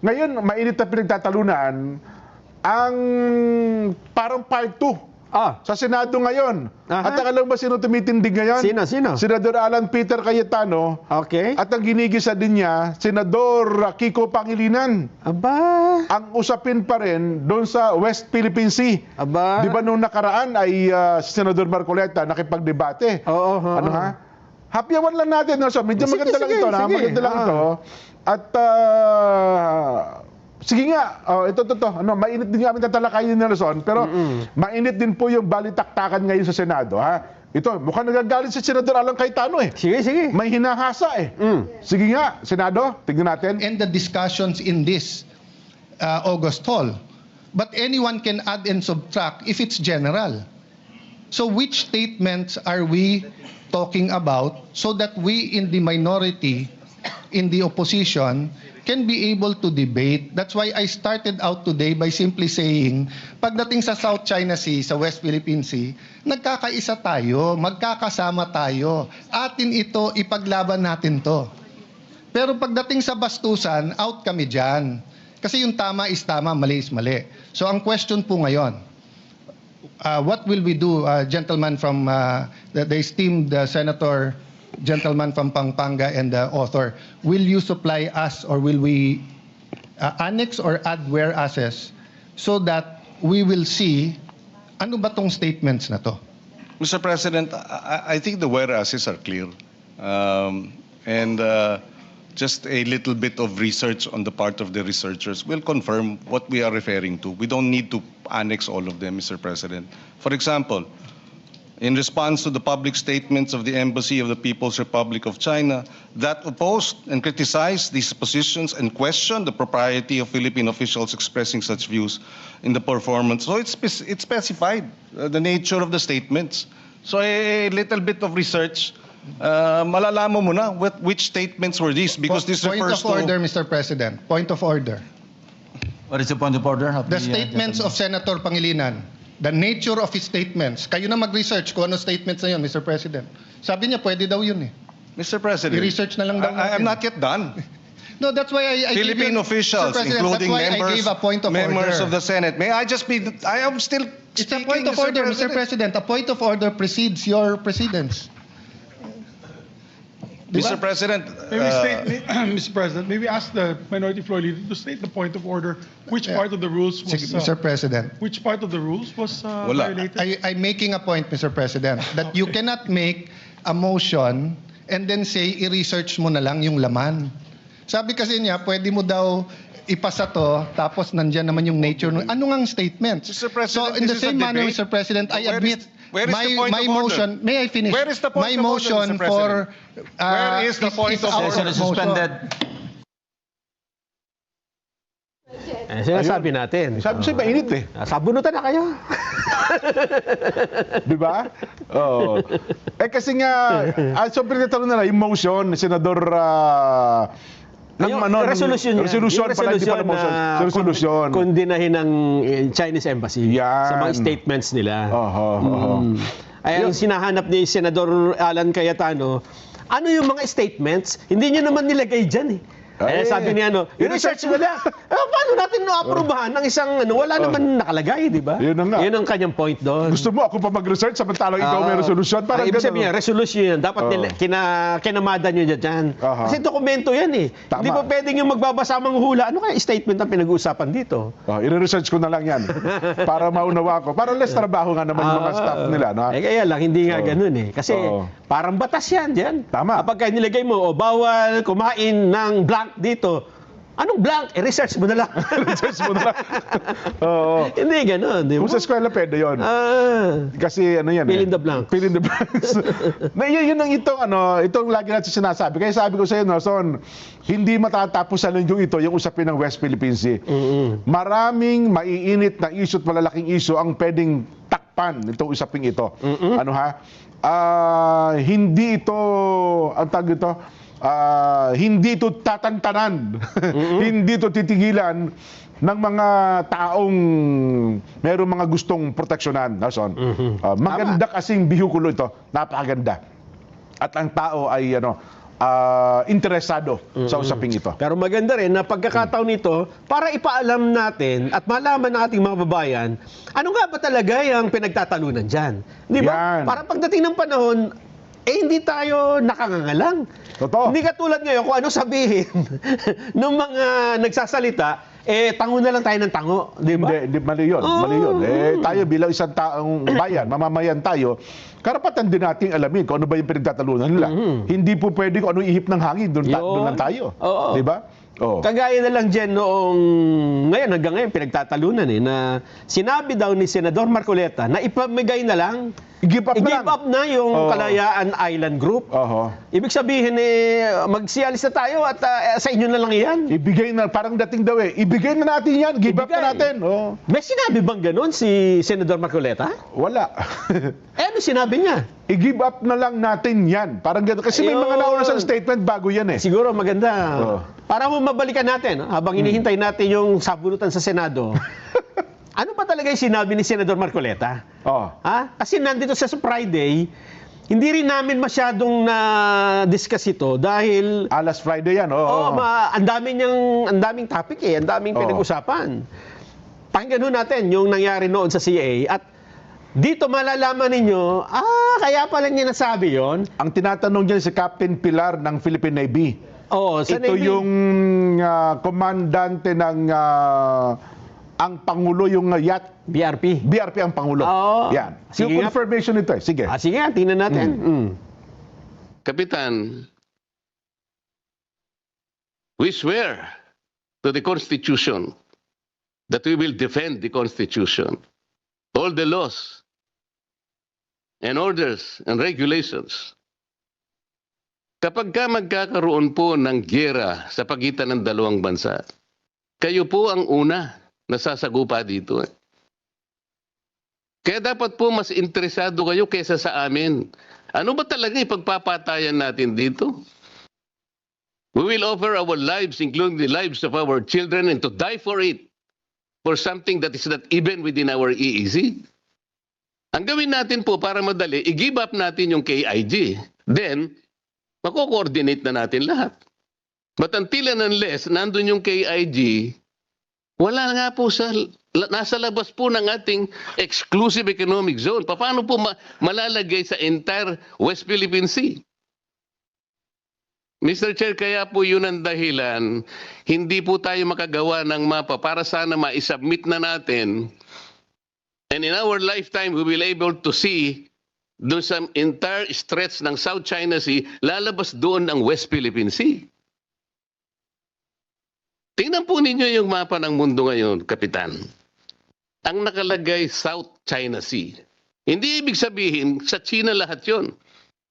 Ngayon, mainit na pinagtatalunan ang parang part 2 sa Senado ngayon. Aha. At alam ba sino tumitindig ngayon? Sino? Senador Alan Peter Cayetano. Okay. At ang ginigisa din niya, Senador Kiko Pangilinan. Aba. Ang usapin pa rin doon sa West Philippine Sea. Aba. Di ba nung nakaraan ay si Senador Marcoleta nakipagdebate? Oo. Ano ha? Hapyawan lang natin. No? So, medyo Sige, maganda lang sige, ito. sige. Maganda lang ito. At sige nga, ito. Ano, mainit din kami tatalakayin ni Nelson, pero mainit din po yung balitaktakan ngayon sa Senado. Ha? Ito, mukhang nagagalit si Senador Alan Cayetano eh. Sige. May hinahasa eh. Sige nga, Senado, tignan natin. And the discussions in this August hall. But anyone can add and subtract if it's general. So which statements are we talking about so that we in the minority, in the opposition, can be able to debate? That's why I started out today by simply saying, pagdating sa South China Sea, sa West Philippine Sea, nagkakaisa tayo, magkakasama tayo. Atin ito, ipaglaban natin to. Pero pagdating sa bastusan, out kami dyan. Kasi yung tama is tama, mali is mali. So ang question po ngayon, what will we do, gentlemen from the esteemed Senator, gentleman from Pampanga and the author, will you supply us or will we annex or add whereases so that we will see ano ba tong statements na to? Mr. President, I think the whereases are clear. And just a little bit of research on the part of the researchers will confirm what we are referring to. We don't need to annex all of them, Mr. President. For example, in response to the public statements of the Embassy of the People's Republic of China that opposed and criticized these positions and questioned the propriety of Philippine officials expressing such views in the performance. So it's specified, the nature of the statements. So a little bit of research, malalaman mo na which statements were these, because this refers to... Point of order, Mr. President. Point of order. What is the point of order? The statements of Senator Pangilinan, the nature of his statements. Kayo na mag-research kung ano statements na yun, Mr. President. Sabi niya, pwede daw yun eh. Mr. President, I-research na lang daw natin. I'm not yet done. No, that's why I Philippine gave you, officials, Mr. President, including that's why I gave a point of members order. of the Senate. May I just be... I am still It's a speaking, point of order, Mr. President. A point of order precedes your precedence. Mr. President, Mr. President, maybe ask the minority floor leader to state the point of order. Which part of the rules was Mr. President. which part of the rules was Wala. violated? I'm making a point, Mr. President, that you cannot make a motion and then say, i-research mo na lang yung laman. Sabi kasi niya, pwede mo daw ipasa to, tapos nandyan naman yung nature. Ano ngang statement? Mr. President, So in the this is a same manner, debate. Mr. President, I Where admit is the point my of order? motion, may I finish? Where is the point my of order, motion Mr. for... Where is the point of order? Session is suspended. Sinasabi natin. Sabi sa'yo, mainit eh. Sabunutan na kayo. Di ba? Oo. Kasi nga, sobrang natanong na yung motion, Senador... Resolution yan. Resolution Yung pala, hindi pala motion. Resolution. Kondinahin ng Chinese Embassy Yan. sa mga statements nila. Oho. Ay, ang sinahanap ni Senador Alan Cayetano, ano yung mga statements? Hindi nyo naman nilagay dyan eh. Sabi niya, i-research mo lang. Paano natin aprubahan ng isang, wala naman nakalagay, di ba? Yun na nga. Yun ang kanyang point doon. Gusto mo ako pa mag-research samantalang ikaw may resolution? Parang ibig ganun. sabihin, resolution yan. Dapat kinamada nyo dyan. Aha. Kasi dokumento yan eh. Tama. Hindi pa pwedeng yung magbabasa manghula. Ano kaya statement ang pinag-uusapan dito? I-research ko na lang yan para maunawa ko. Para less trabaho nga naman yung mga staff nila. No? Kaya lang, hindi nga ganun eh. Kasi parang batas yan dyan. Tama. Kapag nilagay mo, bawal kumain ng blank dito. Anong blank? I-research mo na lang. Research mo na lang. Oo. Hindi ganun. Di ba? Kung sa eskwela, pwede yun. Kasi ano yan Fill in the blank. Fill in the blanks. Yun ang itong lagi natin sinasabi. Kaya sabi ko sa iyo, Son, hindi matatapos sa linggo ito yung usapin ng West Philippine Sea. Maraming maiinit na issue at malalaking issue ang pwedeng takpan itong usaping ito. Ano ha? Hindi ito, ang tawag ito, hindi ito tatantanan, hindi ito titigilan ng mga taong mayroong mga gustong proteksyonan. Maganda kasing bihikulo ito, napakaganda. At ang tao ay interesado sa usaping ito. Pero maganda rin na pagkakataon nito para ipaalam natin at malaman ng ating mga babayan, ano nga ba talaga yung pinagtatalunan dyan? Di ba? Yan. Para pagdating ng panahon, hindi tayo nakangangalang. Totoo. Hindi katulad ngayon kung ano sabihin ng mga nagsasalita, tango na lang tayo ng tango. Di ba? Hindi, mali yun. Mali yun. Tayo bilang isang taong bayan, mamamayan tayo, karapatan din nating alamin kung ano ba yung pinagtatalunan nila. Hindi po pwede kung anong ihip ng hangin, doon lang tayo. Oo. Di ba? Oh. Kagaya na lang dyan noong, ngayon, hanggang ngayon, pinagtatalunan na sinabi daw ni Senador Marcoleta na ipamigay na lang, I-give up na yung Kalayaan Island Group. Oho. Ibig sabihin, magsialis na tayo at sa inyo na lang yan. Ibigay na, parang dating daw ibigay na natin yan, give up Ibigay. na natin. Oh. May sinabi bang ganun si Senador Marcoleta? Wala. Ano sinabi niya? I-give up na lang natin yan. Parang gano'n. Kasi may mga Ayun. nauna sa statement bago yan eh. Siguro maganda. Oo. Para mo mabalikan natin, habang hinihintay natin yung sabunutan sa Senado, ano ba talaga yung sinabi ni Senador Marcoleta? Oh. Ha? Kasi nandito sa Friday, hindi rin namin masyadong na-discuss ito dahil Last Friday yan. Oh. ang daming topic ang daming Oo. pinag-usapan. Pakinggan ho natin yung nangyari noon sa CA at dito malalaman ninyo, kaya pala niya nasabi yon. Ang tinatanong dyan si Captain Pilar ng Philippine Navy. Oo, sa Ito Navy. yung komandante ng ang Pangulo yung yacht. BRP. BRP ang Pangulo. Oo. Yan. Sige Yung nga. confirmation nito eh. Sige. Sige nga, tingnan natin. Kapitan, we swear to the Constitution that we will defend the Constitution, all the laws and orders and regulations. Kapag ka magkakaroon po ng giyera sa pagitan ng dalawang bansa, kayo po ang una na sasagupa dito. Kaya dapat po mas interesado kayo kaysa sa amin. Ano ba talaga ipagpapatayan natin dito? We will offer our lives, including the lives of our children, and to die for it, for something that is not even within our EEZ. Ang gawin natin po para madali, i-give up natin yung KIG. Then, mako-coordinate na natin lahat. But until and unless nandun yung KIG, wala nga po nasa labas po ng ating exclusive economic zone. Paano po malalagay sa entire West Philippine Sea? Mr. Chair, kaya po yun ang dahilan, hindi po tayo makagawa ng mapa para sana ma-submit na natin. And in our lifetime, we will able to see doon sa entire stretch ng South China Sea, lalabas doon ang West Philippine Sea. Tingnan po ninyo yung mapa ng mundo ngayon, Kapitan. Ang nakalagay South China Sea. Hindi ibig sabihin sa China lahat yon.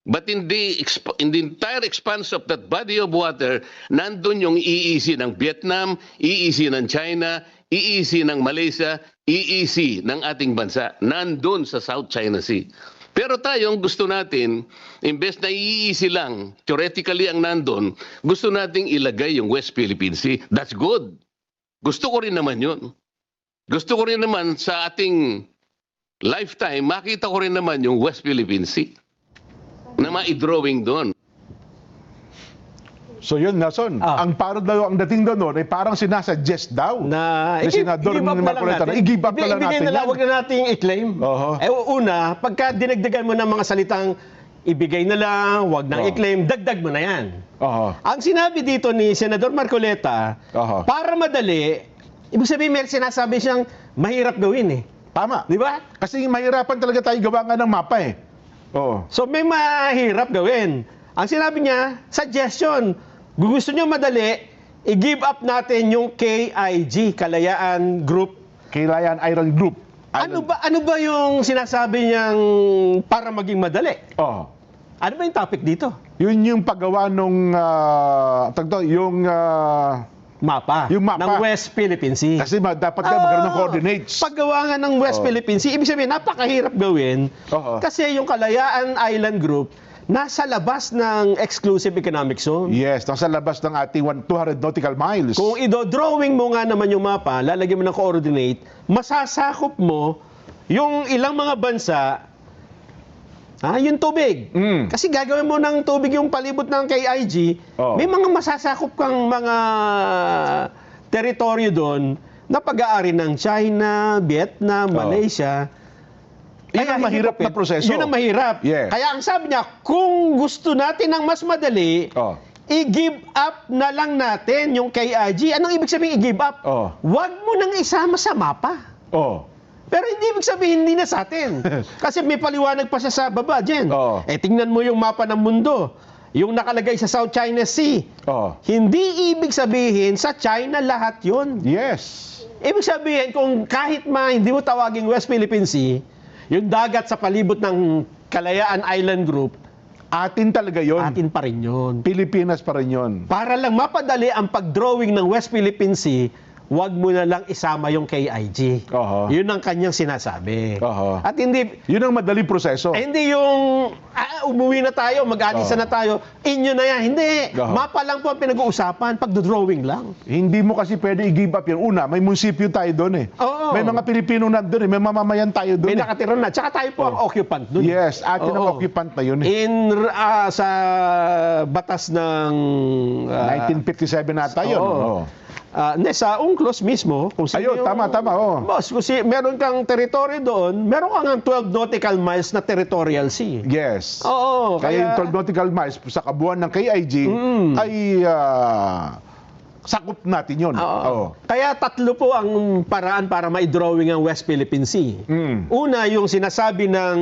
But in the entire expanse of that body of water, nandun yung EEZ ng Vietnam, EEZ ng China, EEZ ng Malaysia, EEZ ng ating bansa. Nandun sa South China Sea. Pero tayong gusto natin, imbes na iisi lang, theoretically ang nandun, gusto nating ilagay yung West Philippine Sea. That's good. Gusto ko rin naman yun. Gusto ko rin naman sa ating lifetime, makita ko rin naman yung West Philippine Sea na ma-drawing doon. So yun, Nelson. Ang parang daw, ang dating doon ay parang sinasuggest daw Na ni Senador Marcoleta na i-give up na lang natin yan. Huwag na natin i-claim. Oho. Una, pagka dinagdagan mo ng mga salitang ibigay na lang, huwag nang i-claim, dagdag mo na yan. Oho. Ang sinabi dito ni Senador Marcoleta, Oho. para madali, ibig sabihin may sinasabi siyang mahirap gawin eh. Tama. Di ba? Kasi mahirapan talaga tayo gawa nga ng mapa eh. Oo. So may mahirap gawin. Ang sinabi niya, suggestion, gusto niyo madali, i-give up natin yung KIG, Kalayaan Group. Kalayaan Island Group. Ano ba yung sinasabi niyang para maging madali? Oo. Ano ba yung topic dito? Yun yung paggawa nung Mapa. Yung mapa. Ng West Philippine Sea. kasi dapat ka magkaroon ng coordinates. Paggawa nga ng West Philippine Sea, ibig sabihin, napakahirap gawin. Oo. Kasi yung Kalayaan Island Group, nasa labas ng exclusive economic zone. Yes, nasa labas ng ating 200 nautical miles. Kung i-drawing mo nga naman yung mapa, lalagyan mo ng coordinate, masasakop mo yung ilang mga bansa Yung tubig. Mm. Kasi gagawin mo ng tubig yung palibot ng KIG, Oh. may mga masasakop kang mga teritoryo doon na pag-aari ng China, Vietnam, Malaysia. Yun ang hindi mahirap pa na proseso. Yun ang mahirap. Yes. Kaya ang sabi niya, kung gusto natin ng mas madali, Oh. i-give up na lang natin yung KIG. Anong ibig sabihin i-give up? Oh. Huwag mo nang isama sa mapa. Oh. Pero hindi ibig sabihin hindi na sa atin. Kasi may paliwanag pa siya sa baba, Jen. Oo. Tingnan mo yung mapa ng mundo. Yung nakalagay sa South China Sea. Oh. Hindi ibig sabihin sa China lahat yun. Yes. Ibig sabihin kung kahit hindi mo tawaging West Philippine Sea, yung dagat sa palibot ng Kalayaan Island Group, Atin talaga yon. atin pa rin yun. Pilipinas pa rin yon. Para lang mapadali ang pag-drawing ng West Philippine Sea, wag mo na lang isama yung KIG. Oho. Yun ang kanyang sinasabi. Oho. At hindi, Yun ang madaling proseso. hindi yung umuwi na tayo, mag-alisa na tayo, inyo na yan. Hindi. Oho. Mapa lang po ang pinag-uusapan, pag-drawing lang. Hindi mo kasi pwede i-give up yun. Una, may munisipyo tayo doon eh. Oo. May mga Pilipino nandun eh. May mamamayan tayo doon May eh. nakatira na. Tsaka tayo po ang occupant dun. Yes, atin ang Oo. occupant na yun eh. Sa batas ng 1957 nata yun. Oo. Sa UNCLOS mismo, kung sino Ayun, tama, oo. Boss, kung meron kang territory doon, meron kang 12 nautical miles na territorial sea. Yes. Oo, Kaya yung kaya 12 nautical miles sa kabuuan ng KIG ay sakop natin yun. Oo. Kaya tatlo po ang paraan para ma-drawing ang West Philippine Sea. Mm. Una, yung sinasabi ng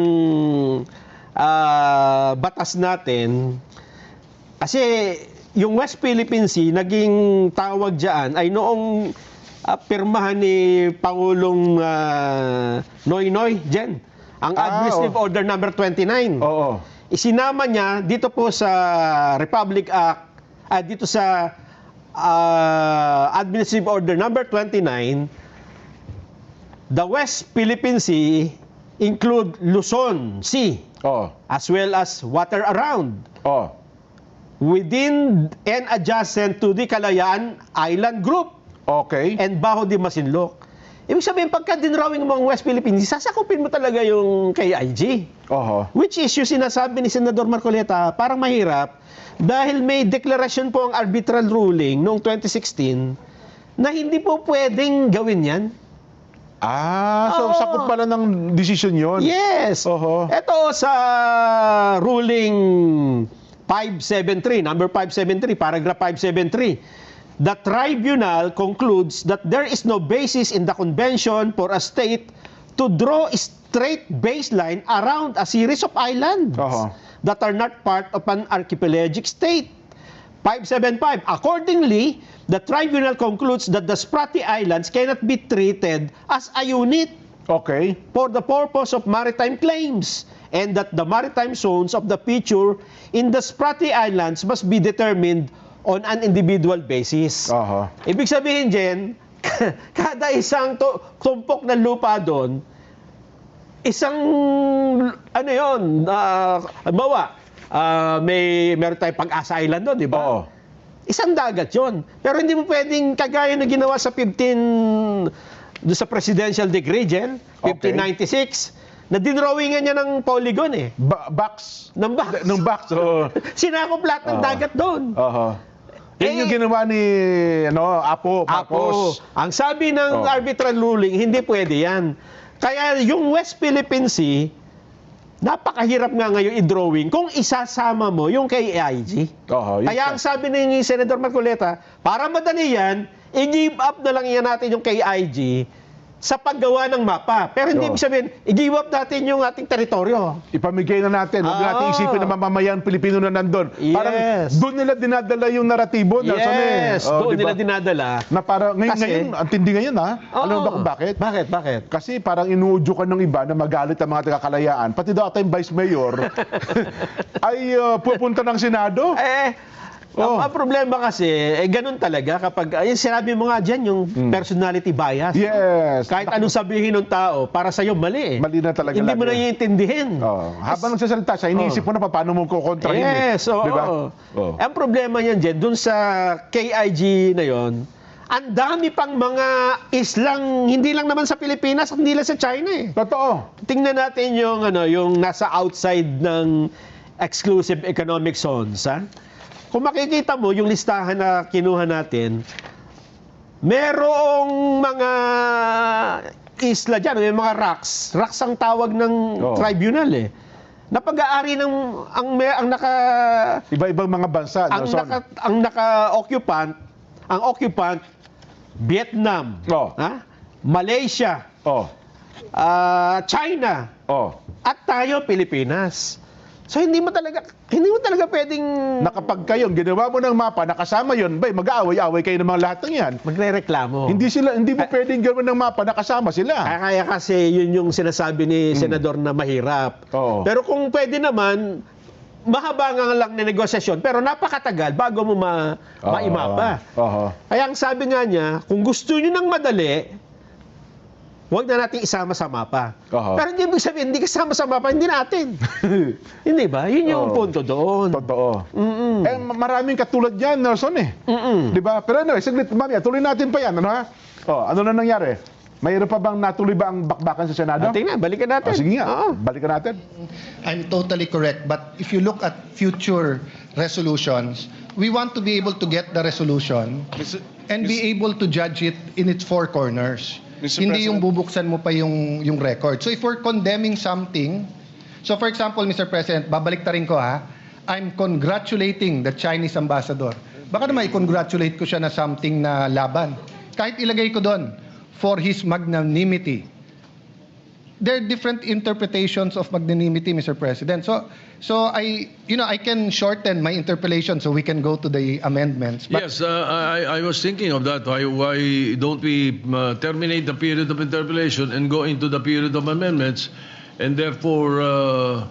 batas natin, kasi yung West Philippine Sea, naging tawag dyan ay noong pirmahan ni Pangulong Noynoy, Jen, ang Administrative Order number 29. Oo. Isinama niya dito po sa Republic Act, dito sa Administrative Order number 29, the West Philippine Sea include Luzon Sea Oo. as well as water around Oo. within and adjacent to the Kalayaan Island Group Okay. and Bajo de Masinloc. Ibig sabihin, pagka dinrawing mo ang West Philippines, sasakupin mo talaga yung KIG. Oo. Which is yung sinasabi ni Senador Marcoleta, parang mahirap dahil may deklarasyon po ang arbitral ruling noong 2016 na hindi po pwedeng gawin yan. So Oo. sakop pala ng desisyon yun. Yes. Oho. Ito sa ruling 573, number 573, paragraph 573. The tribunal concludes that there is no basis in the convention for a state to draw a straight baseline around a series of islands Oho. that are not part of an archipelagic state. 575. Accordingly, the tribunal concludes that the Spratly Islands cannot be treated as a unit Okay. for the purpose of maritime claims, and that the maritime zones of the feature in the Spratly Islands must be determined on an individual basis. Oho. Ibig sabihin, Jen, kada isang tumpok ng lupa doon, isang, ano yun, halimbawa, meron tayong Pag-asa Island doon, di ba? Oo. Isang dagat yon. Pero hindi mo pwedeng kagaya na ginawa sa 15, doon sa Presidential Decree, Jen, Okay. 1596, na dinrawingan niya ng polygon eh. Box. Ng box. Ng box. Oo. Sinakop lahat ng dagat doon. Oho. Yun yung ginawa ni Apo Marcos. Ang sabi ng arbitral ruling, hindi pwede yan. Kaya yung West Philippine Sea, napakahirap nga ngayon i-drawing kung isasama mo yung KIG. Oho, yun Kaya ang sabi ni Senator Marcoleta, para madali yan, i-give up na lang yan natin yung KIG sa paggawa ng mapa. Pero hindi ibig sabihin, i-give up natin yung ating teritoryo. Ipamigay na natin. Huwag natin isipin na mamamayan Pilipino na nandun. Parang Yes. doon nila dinadala yung naratibo. Yes, doon diba? nila dinadala. Na para, ngayon, Kasi- ang tindi ngayon ha. Alam mo ba Oo. kung bakit? Bakit? Kasi parang inuudyo ka ng iba na magalit ang mga taga-Kalayaan. Pati daw tayong Vice Mayor ay pupunta ng Senado. Ang problema kasi, ganun talaga kapag, yung sinabi mo nga dyan, yung personality bias. Yes. Kahit anong sabihin ng tao, para sa'yo mali eh. Mali na talaga Hindi mo na lagi. iintindihin. Habang nagsasalita siya, iniisip mo na paano mo kukontrahin. Yes, oo. Diba? Ang problema niyan dyan, dun sa KIG na yon, ang dami pang mga islang, hindi lang naman sa Pilipinas, hindi lang sa China eh. Totoo. Tingnan natin yung yung nasa outside ng exclusive economic zones, ha? Kung makikita mo yung listahan na kinuha natin, merong mga isla diyan, may mga rocks. Rocks ang tawag ng tribunal eh. Napag-aari ng ang naka Iba-ibang mga bansa, Nelson. ang occupant Vietnam, Oh. ha? Malaysia, Oh. China, Oh. at tayo Pilipinas. So hindi mo talaga pwedeng Nakapag kayo, ginawa mo ng mapa, nakasama yun, mag-aaway-aaway kayo ng mga lahat ng yan. magrereklamo. Hindi mo pwedeng gawin ng mapa, nakasama sila. Kaya kasi yun yung sinasabi ni Senador na mahirap. Oo. Pero kung pwede naman, mahaba nga lang na negosasyon, pero napakatagal bago mo maimapa. Oo. Kaya ang sabi nga niya, kung gusto nyo ng madali, huwag na natin isama sa mapa. Oo. Pero hindi ibig sabihin, hindi kasama sa mapa, hindi natin. Hindi ba? Yun yung Oo. punto doon. Totoo. Maraming katulad yan, Nelson eh. Di ba? Pero anyway, saglit, mamaya, tuloy natin pa yan. Ano ha? Ano na nangyari? Mayroon pa bang natuloy ba ang bakbakan sa Senado? Tingnan, balikan natin. Sige nga, Oo. balikan natin. I'm totally correct. But if you look at future resolutions, we want to be able to get the resolution and be able to judge it in its four corners. Mr. Hindi yung President. bubuksan mo pa yung record. So if we're condemning something, so for example, Mr. President, babaliktarin ko ha, I'm congratulating the Chinese ambassador. Baka naman i-congratulate ko siya na something na laban. Kahit ilagay ko doon, for his magnanimity. There are different interpretations of magnanimity, Mr. President. So I can shorten my interpellation so we can go to the amendments. But Yes, I was thinking of that. Why don't we terminate the period of interpellation and go into the period of amendments, and therefore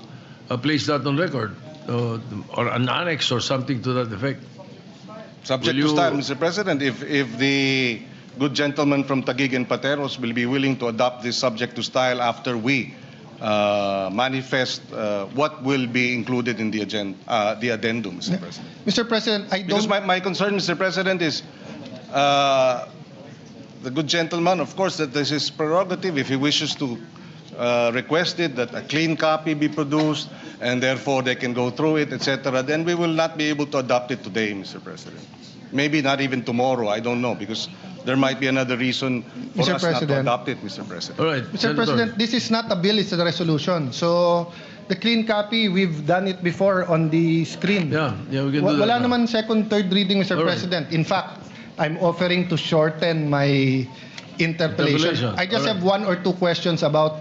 place that on record, or an annex or something to that effect? Subject Will to you- style, Mr. President, if the good gentleman from Taguig and Pateros will be willing to adopt this subject to style after we manifest what will be included in the agenda, the addendum, Mr. President. Mr. President, I Because don't. my concern, Mr. President, is the good gentleman, of course, that this is prerogative. If he wishes to request it, that a clean copy be produced, and therefore they can go through it, etc., then we will not be able to adopt it today, Mr. President. Maybe not even tomorrow, I don't know, because there might be another reason for Mr. us not to President. adopt it, Mr. President. All right, Mr. Senator. President, this is not a bill, it's a resolution. So the clean copy, we've done it before on the screen. Yeah, we can do that. Wala now. naman second, third reading, Mr. All right. President. In fact, I'm offering to shorten my interpellation. Interpellation. I just All have right. one or two questions about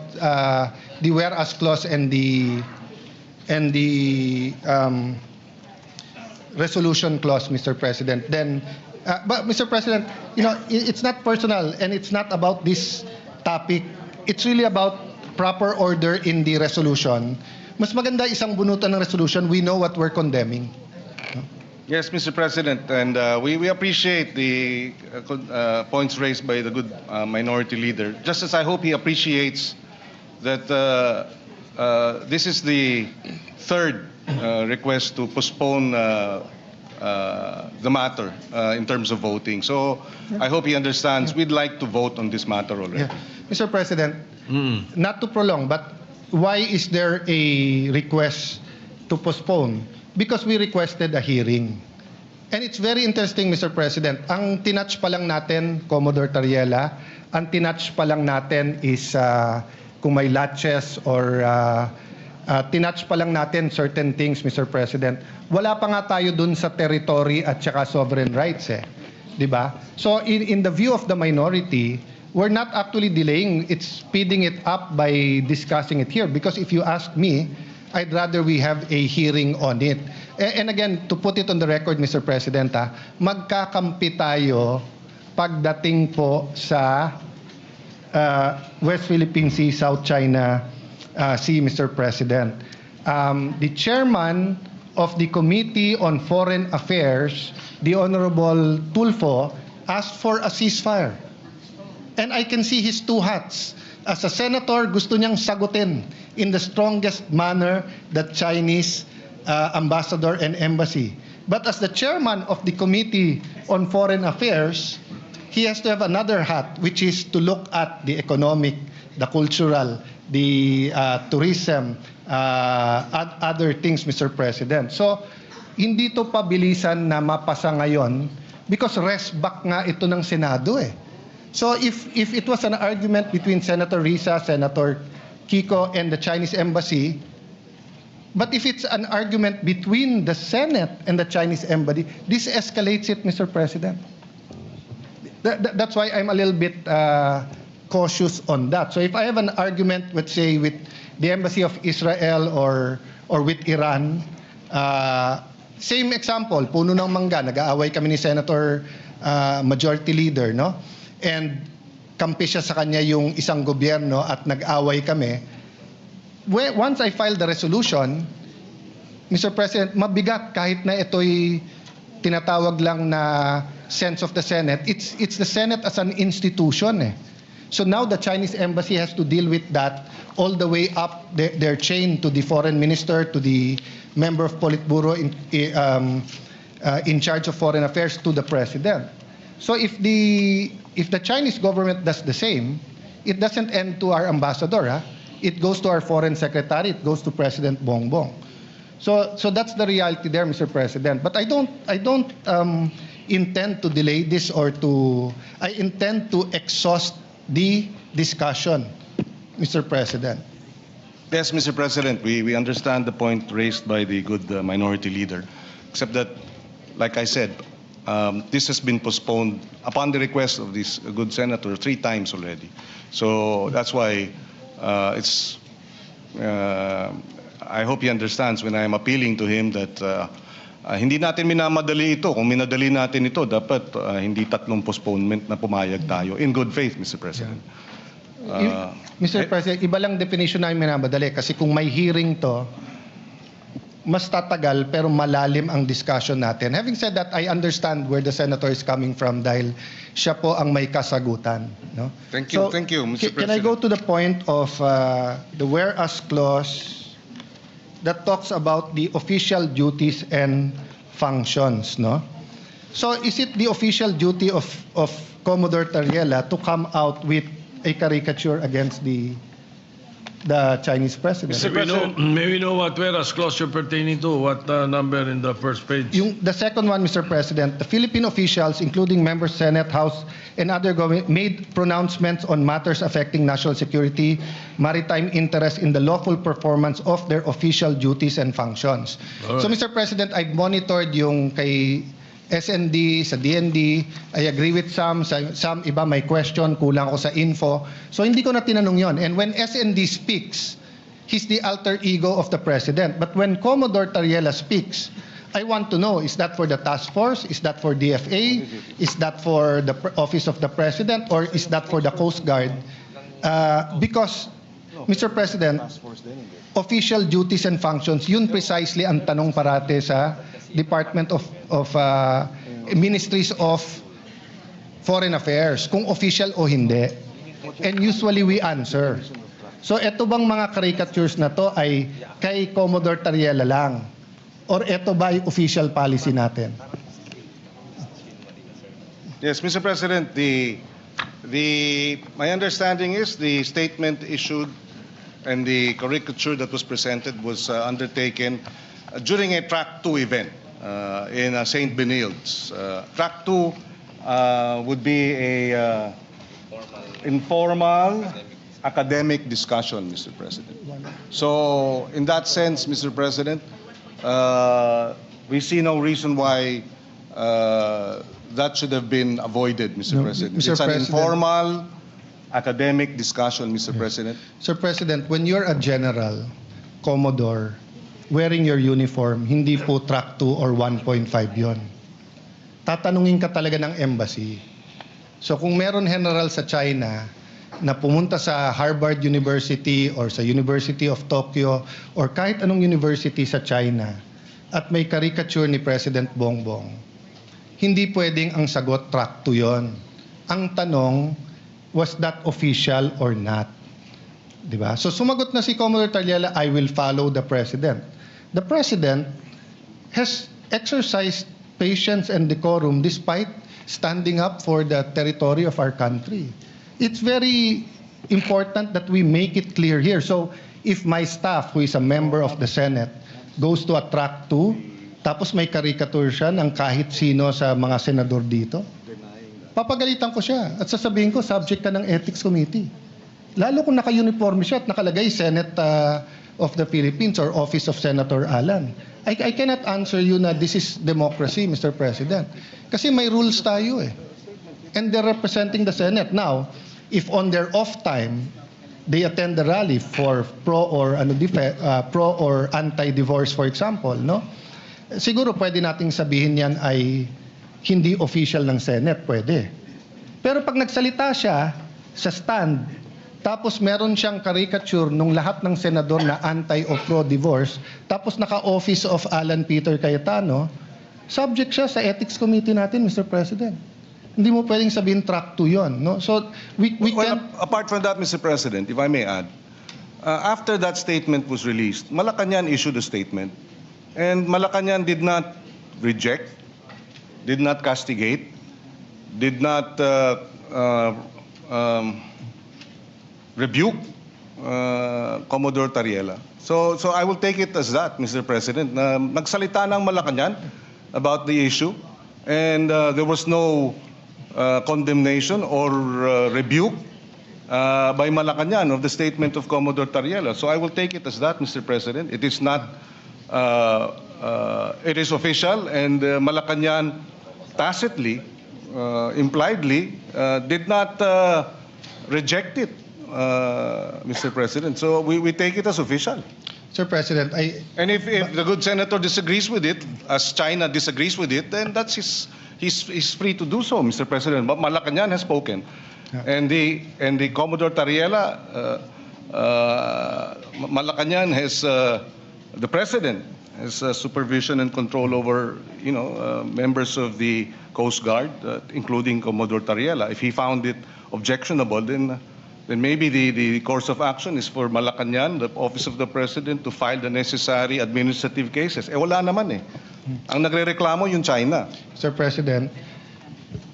the whereas clause and the resolution clause, Mr. President. Then, but Mr. President, it's not personal and it's not about this topic. It's really about proper order in the resolution. Mas maganda isang bunutan ng resolution. We know what we're condemning. Yes, Mr. President, and we appreciate the points raised by the good minority leader, just as I hope he appreciates that this is the third request to postpone the matter in terms of voting. So I hope he understands we'd like to vote on this matter already. Yeah. Mr. President, not to prolong, but why is there a request to postpone? Because we requested a hearing. And it's very interesting, Mr. President. Ang tinatch pa lang natin, Commodore Tariela, ang tinatch pa lang natin is kung may latches or tinatch pa lang natin certain things, Mr. President. Wala pa nga tayo dun sa territory at saka sovereign rights eh. Di ba? So in the view of the minority, we're not actually delaying, it's speeding it up by discussing it here. Because if you ask me, I'd rather we have a hearing on it. And again, to put it on the record, Mr. President, magkakampi tayo pagdating po sa West Philippine Sea, South China Sea, Mr. President. The chairman of the Committee on Foreign Affairs, the Honorable Tulfo, asked for a ceasefire. And I can see his two hats. As a senator, gusto niyang sagutin in the strongest manner the Chinese ambassador and embassy. But as the chairman of the Committee on Foreign Affairs, he has to have another hat, which is to look at the economic, the cultural, the tourism, other things, Mr. President. So, hindi to pabilisan na mapasa ngayon because rest back nga ito ng Senado eh. So, if it was an argument between Senator Risa, Senator Kiko, and the Chinese embassy, but if it's an argument between the Senate and the Chinese embassy, this escalates it, Mr. President. That's why I'm a little bit cautious on that. So if I have an argument, let's say, with the embassy of Israel or with Iran, same example, puno ng mangga, nag-aaway kami ni Senator Majority Leader, no? And kampi siya sa kanya yung isang gobyerno at nag-aaway kami. Once I file the resolution, Mr. President, mabigat kahit na ito'y tinatawag lang na sense of the Senate. It's the Senate as an institution eh. So now the Chinese embassy has to deal with that all the way up their chain to the foreign minister, to the member of Politburo in charge of foreign affairs, to the president. So if the Chinese government does the same, it doesn't end to our ambassador. Huh? It goes to our foreign secretary. It goes to President Bongbong. So that's the reality there, Mr. President. But I don't intend to delay this I intend to exhaust the discussion, Mr. President. Yes, Mr. President, we understand the point raised by the good minority leader, except that, like I said, this has been postponed upon the request of this good senator 3 times already. So that's why I hope he understands when I am appealing to him that hindi natin minamadali ito. Kung minadali natin ito, dapat hindi 3 postponement na pumayag tayo. In good faith, Mr. President. Mr. President, iba lang definition namin minamadali. Kasi kung may hearing to, mas tatagal pero malalim ang discussion natin. Having said that, I understand where the senator is coming from dahil siya po ang may kasagutan. No? Thank you, Mr. President. Can I go to the point of the whereas clause that talks about the official duties and functions, no? So is it the official duty of Commodore Tariela to come out with a caricature against the Chinese president? May we know what whereas clause you're pertaining to? What number in the first page? The second one, Mr. President, the Philippine officials, including members, Senate, House, and other government, made pronouncements on matters affecting national security, maritime interest in the lawful performance of their official duties and functions. All right. So, Mr. President, I've monitored yung kay SND, sa DND, I agree with some iba may question, kulang ako sa info. So hindi ko na tinanong yon. And when SND speaks, he's the alter ego of the President. But when Commodore Tariela speaks, I want to know, is that for the task force? Is that for DFA? Is that for the Office of the President? Or is that for the Coast Guard? Because, Mr. President, official duties and functions, yun precisely ang tanong parate sa Department of Ministries of Foreign Affairs, kung official o hindi. And usually we answer. So eto bang mga caricatures na to ay kay Commodore Tariela lang? Or eto ba yung official policy natin? Yes, Mr. President, my understanding is the statement issued and the caricature that was presented was undertaken during a Track 2 event in St. Benilde. Track 2 would be a informal academic discussion, Mr. President. So, in that sense, Mr. President, we see no reason why that should have been avoided, Mr. President. Mr. It's an President. informal academic discussion, Mr. President. Sir President, when you're a general, Commodore, wearing your uniform, hindi po track 2 or 1.5 yon. Tatanungin ka talaga ng embassy. So kung meron general sa China na pumunta sa Harvard University or sa University of Tokyo or kahit anong university sa China at may caricature ni President Bongbong, hindi pwedeng ang sagot track 2 yon. Ang tanong, was that official or not? Diba? So sumagot na si Commodore Tariela, I will follow the President. The President has exercised patience and decorum despite standing up for the territory of our country. It's very important that we make it clear here. So if my staff, who is a member of the Senate, goes to a track 2, tapos may caricature siya ng kahit sino sa mga senador dito, papagalitan ko siya at sasabihin ko, subject ka ng Ethics Committee. Lalo kung naka-uniforme siya at nakalagay Senate of the Philippines or Office of Senator Alan. I cannot answer you na this is democracy, Mr. President. Kasi may rules tayo eh. And they're representing the Senate. Now, if on their off time, they attend the rally for pro or anti-divorce, for example, no? Siguro pwede nating sabihin yan ay hindi official ng Senate, pwede. Pero pag nagsalita siya sa stand, tapos meron siyang caricature nung lahat ng senador na anti o pro-divorce, tapos naka-office of Alan Peter Cayetano, subject siya sa Ethics Committee natin, Mr. President. Hindi mo pwedeng sabihin track 2 yon, no? So we Well, can. apart from that, Mr. President, if I may add, after that statement was released, Malacanang issued a statement, and Malacanang did not reject, did not castigate, did not rebuke Commodore Tariela. So I will take it as that, Mr. President, na nagsalita ng Malacanang about the issue, and there was no condemnation or rebuke by Malacanang of the statement of Commodore Tariela. So I will take it as that, Mr. President. It is not, it is official, and Malacanang tacitly, impliedly, did not reject it, Mr. President. So we take it as official. Sir President, And if the good senator disagrees with it, as China disagrees with it, then that's he's free to do so, Mr. President. But Malacanang has spoken, and the Commodore Tariela, Malacanang has the president has supervision and control over members of the Coast Guard, including Commodore Tariela. If he found it objectionable, then maybe the course of action is for Malacanang, the Office of the President, to file the necessary administrative cases. Wala naman eh. Ang nagrereklamo yung China. Sir President,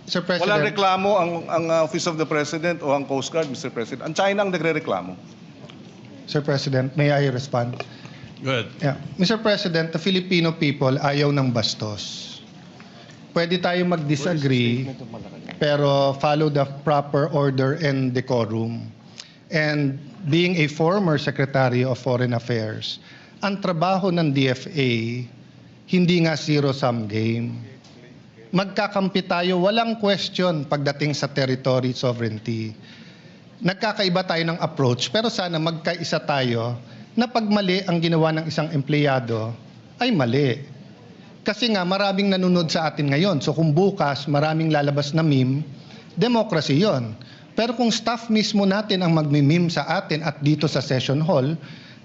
Walang reklamo ang Office of the President o ang Coast Guard, Mr. President. Ang China ang nagrereklamo. Sir President, may I respond? Go ahead. Yeah. Mr. President, the Filipino people ayaw ng bastos. Pwede tayo mag-disagree, pero follow the proper order and decorum. And being a former Secretary of Foreign Affairs, ang trabaho ng DFA, hindi nga zero-sum game. Magkakampi tayo, walang question pagdating sa territory sovereignty. Nagkakaiba tayo ng approach, pero sana magkaisa tayo na pag mali ang ginawa ng isang empleyado, ay mali. Kasi nga maraming nanonood sa atin ngayon. So kung bukas maraming lalabas na meme, democracy yon. Pero kung staff mismo natin ang magmi-meme sa atin at dito sa session hall,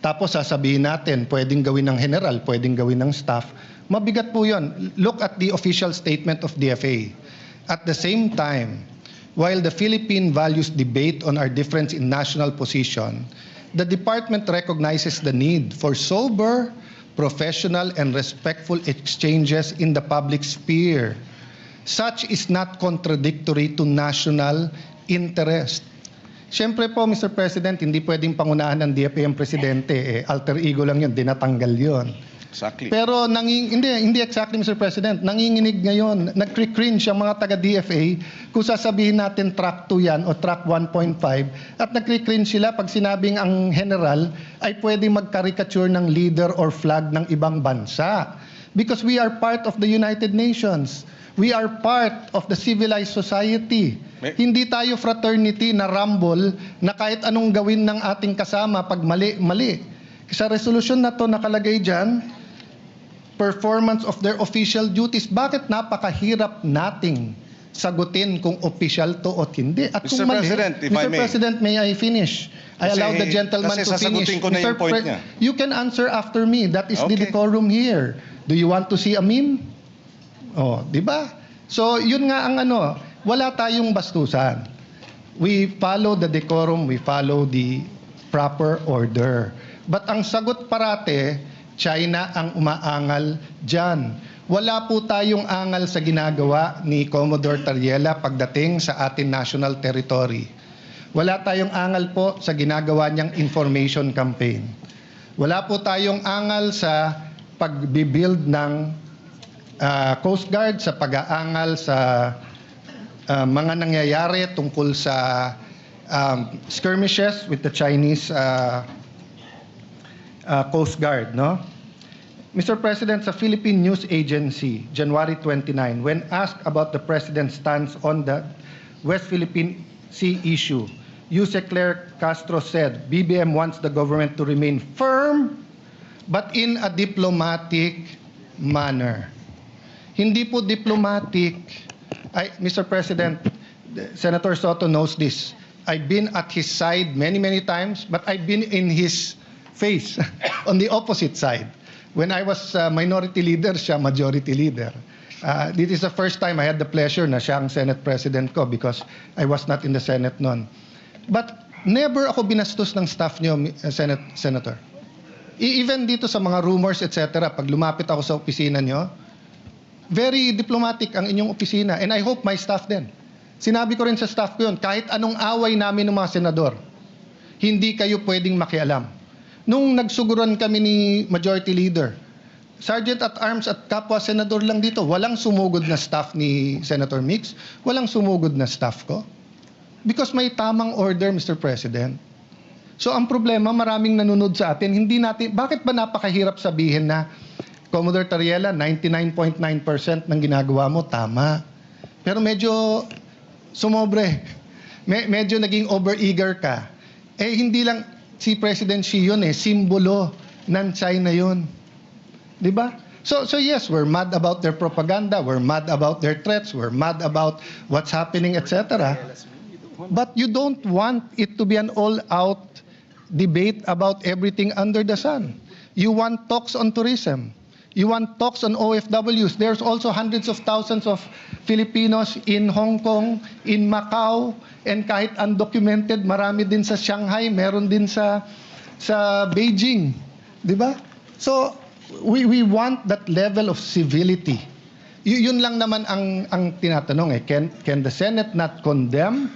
tapos sasabihin natin pwedeng gawin ng general, pwedeng gawin ng staff, mabigat po yon. Look at the official statement of DFA. At the same time, while the Philippine values debate on our difference in national position, the department recognizes the need for sober, professional, and respectful exchanges in the public sphere. Such is not contradictory to national interest. Siyempre po, Mr. President, hindi pwedeng pangunahan ng DFA ang presidente. Alter ego lang yun, dinatanggal yun. Exactly. Pero hindi exactly, Mr. President. Nanginginig ngayon, nagkri-cringe ang mga taga-DFA kung sasabihin natin track 2 yan o track 1.5 at nagkri-cringe sila pag sinabing ang general ay pwedeng mag-caricature ng leader or flag ng ibang bansa. Because we are part of the United Nations. We are part of the civilized society. Hindi tayo fraternity na rumble na kahit anong gawin ng ating kasama pag mali, mali. Sa resolution na to nakalagay dyan, performance of their official duties. Bakit napakahirap nating sagutin kung official to o hindi? At Mr. kung mali, President, if I Mr. may. President, may I finish? I Kasi- allow the gentleman kasi to finish. sasagutin ko na yung point niya. You can answer after me. That is the Okay. decorum here. Do you want to see a meme? Oh, di ba? So, yun nga ang wala tayong bastusan. We follow the decorum, we follow the proper order. But ang sagot parate, China ang umaangal dyan. Wala po tayong angal sa ginagawa ni Commodore Tariela pagdating sa ating national territory. Wala tayong angal po sa ginagawa niyang information campaign. Wala po tayong angal sa pag-build ng Coast Guard, sa pag-aangal sa mga nangyayari tungkol sa skirmishes with the Chinese Coast Guard, no? Mr. President, sa Philippine News Agency, January 29, when asked about the President's stance on the West Philippine Sea issue, Yuse Claire Castro said, BBM wants the government to remain firm but in a diplomatic manner. Hindi po diplomatic. Mr. President, Senator Soto knows this. I've been at his side many, many times, but I've been in his face on the opposite side. When I was minority leader, siya majority leader. This is the first time I had the pleasure na siya ang Senate President ko because I was not in the Senate noon. But never ako binastos ng staff niyo, Senator. Even dito sa mga rumors, etc., pag lumapit ako sa opisina niyo, very diplomatic ang inyong opisina. And I hope my staff din. Sinabi ko rin sa staff ko yun, kahit anong away namin ng mga senador, hindi kayo pwedeng makialam. Nung nagsuguran kami ni Majority Leader, Sergeant at Arms at kapwa senador lang dito, walang sumugod na staff ni Senator Mix, walang sumugod na staff ko. Because may tamang order, Mr. President. So ang problema, maraming nanonood sa atin, hindi natin, bakit ba napakahirap sabihin na Commodore Tariela, 99.9% ng ginagawa mo, tama. Pero medyo sumobre. Medyo naging over-eager ka. Eh, hindi lang si President Xi yun simbolo ng China yun. Di ba? So yes, we're mad about their propaganda, we're mad about their threats, we're mad about what's happening, etc. But you don't want it to be an all-out debate about everything under the sun. You want talks on tourism. You want talks on OFWs. There's also hundreds of thousands of Filipinos in Hong Kong, in Macau, and kahit undocumented, marami din sa Shanghai, meron din sa Beijing. Di ba? So, we want that level of civility. Yun lang naman ang tinatanong Can the Senate not condemn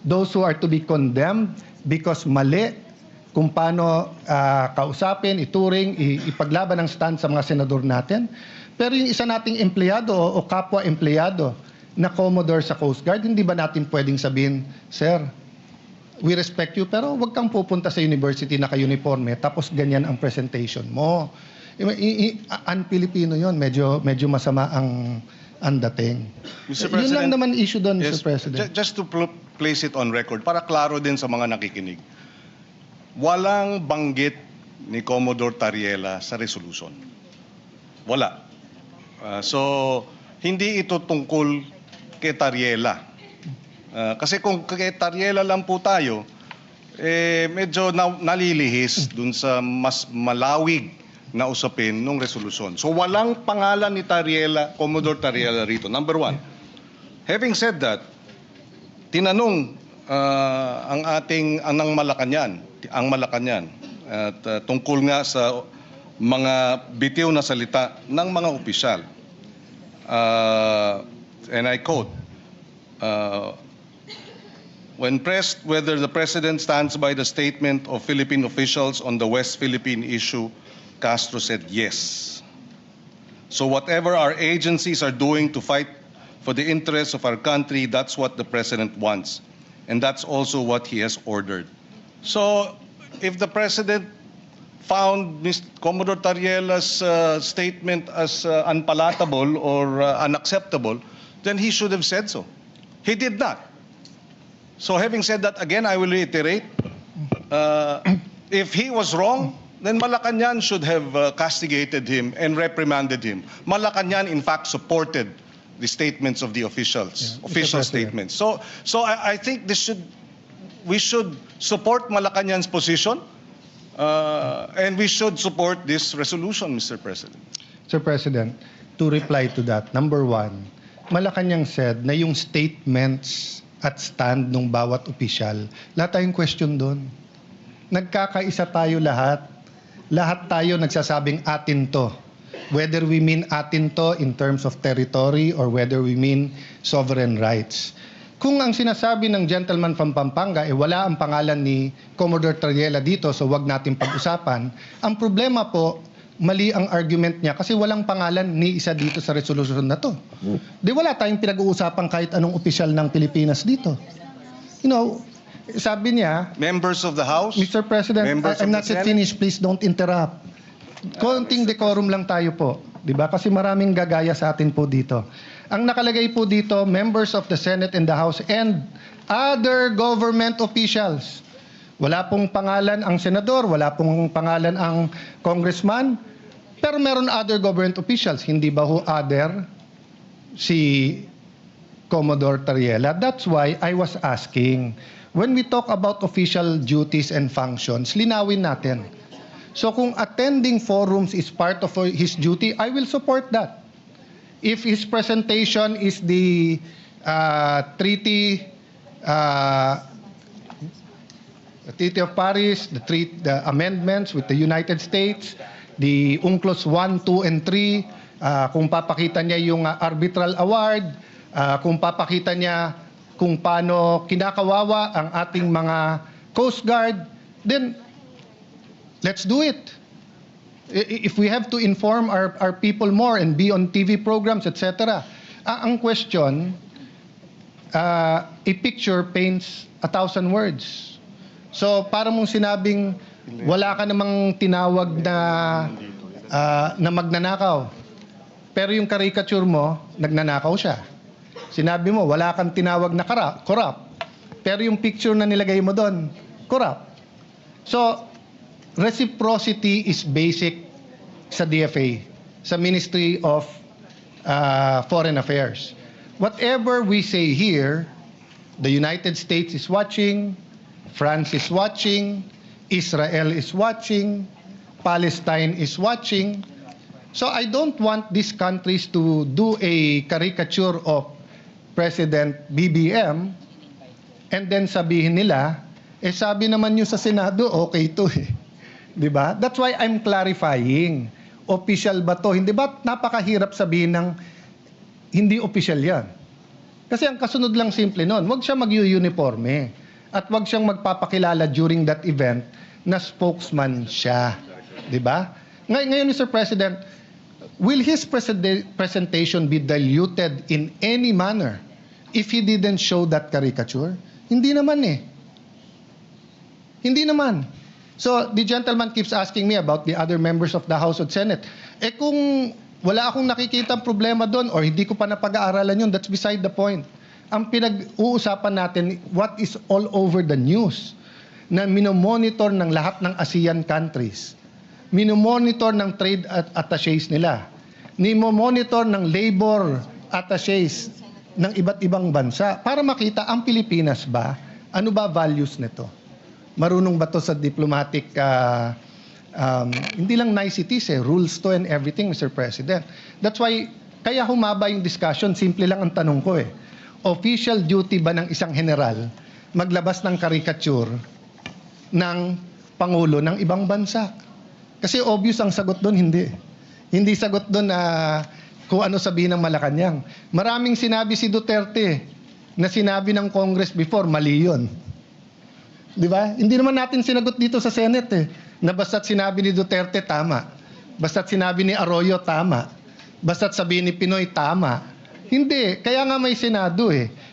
those who are to be condemned because mali kung paano kausapin, ituring, ipaglaban ang stand sa mga senador natin. Pero yung isa nating empleyado o kapwa empleyado na Commodore sa Coast Guard, hindi ba natin pwedeng sabihin, Sir, we respect you, pero wag kang pupunta sa university na ka-uniforme, tapos ganyan ang presentation mo. Un-Filipino yun, medyo masama ang dating. Mr. President, yun lang naman issue doon, yes, Mr. President. Just to place it on record, para klaro din sa mga nakikinig. Walang banggit ni Commodore Tariela sa resolution. Wala. So, hindi ito tungkol kay Tariela. Kasi kung kay Tariela lang po tayo, medyo nalilihis dun sa mas malawig na usapin ng resolusyon. So, walang pangalan ni Tariela, Commodore Tariela rito. Number one. Having said that, tinanong ang Malacanang at tungkol nga sa mga bitiw na salita ng mga opisyal. And I quote, when pressed whether the President stands by the statement of Philippine officials on the West Philippine issue, Castro said yes. So whatever our agencies are doing to fight for the interests of our country, that's what the President wants. And that's also what he has ordered. So, if the President found Commodore Tariela's statement as unpalatable or unacceptable, then he should have said so. He did not. So, having said that, again, I will reiterate, if he was wrong, then Malacanang should have castigated him and reprimanded him. Malacanang, in fact, supported the statements of the officials, official statements. So I think we should support Malacanang's position, and we should support this resolution, Mr. President. Sir President, to reply to that, number one, Malacanang said na yung statements at stand ng bawat opisyal, lahat tayong question doon. Nagkakaisa tayo lahat. Lahat tayo nagsasabing atin to. whether we mean atin to in terms of territory or whether we mean sovereign rights. Kung ang sinasabi ng gentleman from Pampanga wala ang pangalan ni Commodore Tariela dito, so wag natin pag-usapan, ang problema po, mali ang argument niya kasi walang pangalan ni isa dito sa resolution na to. Di wala tayong pinag-uusapan kahit anong opisyal ng Pilipinas dito. You know, sabi niya, Members of the House? Mr. President, Members I'm of not the yet Senate? finished. Please don't interrupt. Konting decorum lang tayo po. Di ba? Kasi maraming gagaya sa atin po dito. Ang nakalagay po dito, members of the Senate and the House and other government officials. Wala pong pangalan ang senador, wala pong pangalan ang congressman, pero meron other government officials. Hindi ba ho other si Commodore Tariela? That's why I was asking, when we talk about official duties and functions, linawin natin. So kung attending forums is part of his duty, I will support that. If his presentation is the Treaty of Paris, the amendments with the United States, the UNCLOS 1, 2, and 3, kung papakita niya yung arbitral award, kung papakita niya kung paano kinakawawa ang ating mga Coast Guard, then let's do it. If we have to inform our people more and be on TV programs, etc. Ang question, a picture paints 1,000 words. So, para mong sinabing wala ka namang tinawag na magnanakaw. Pero yung caricature mo, nagnanakaw siya. Sinabi mo, wala kang tinawag na corrupt. Pero yung picture na nilagay mo doon, corrupt. So, reciprocity is basic sa DFA, sa Ministry of Foreign Affairs. Whatever we say here, the United States is watching, France is watching, Israel is watching, Palestine is watching. So I don't want these countries to do a caricature of President BBM and then sabihin nila, sabi naman nyo sa Senado, okay to eh. Diba? That's why I'm clarifying. Official ba to? Hindi ba napakahirap sabihin ng hindi official yan? Kasi ang kasunod lang simple nun, wag siya mag-uniforme at wag siyang magpapakilala during that event na spokesman siya. Diba? Ngayon, Mr. President, will his presentation be diluted in any manner if he didn't show that caricature? Hindi naman eh. Hindi naman. So, the gentleman keeps asking me about the other members of the House and Senate. Kung wala akong nakikitang problema doon or hindi ko pa napag-aaralan yun, that's beside the point. Ang pinag-uusapan natin, what is all over the news, na minomonitor ng lahat ng ASEAN countries, minomonitor ng trade attachés nila, minomonitor ng labor attachés ng iba't ibang bansa para makita ang Pilipinas ba, ano ba values nito? Marunong ba to sa diplomatic, hindi lang niceties rules to and everything, Mr. President. That's why, kaya humaba yung discussion, simple lang ang tanong ko eh. Official duty ba ng isang general maglabas ng caricature ng Pangulo ng ibang bansa? Kasi obvious ang sagot doon, hindi. Hindi sagot doon na kung ano sabihin ng Malacanang. Maraming sinabi si Duterte na sinabi ng Congress before, mali yun. Di ba? Hindi naman natin sinagot dito sa Senate na basta't sinabi ni Duterte, tama. Basta't sinabi ni Arroyo, tama. Basta't sabihin ni Pinoy, tama. Hindi. Kaya nga may Senado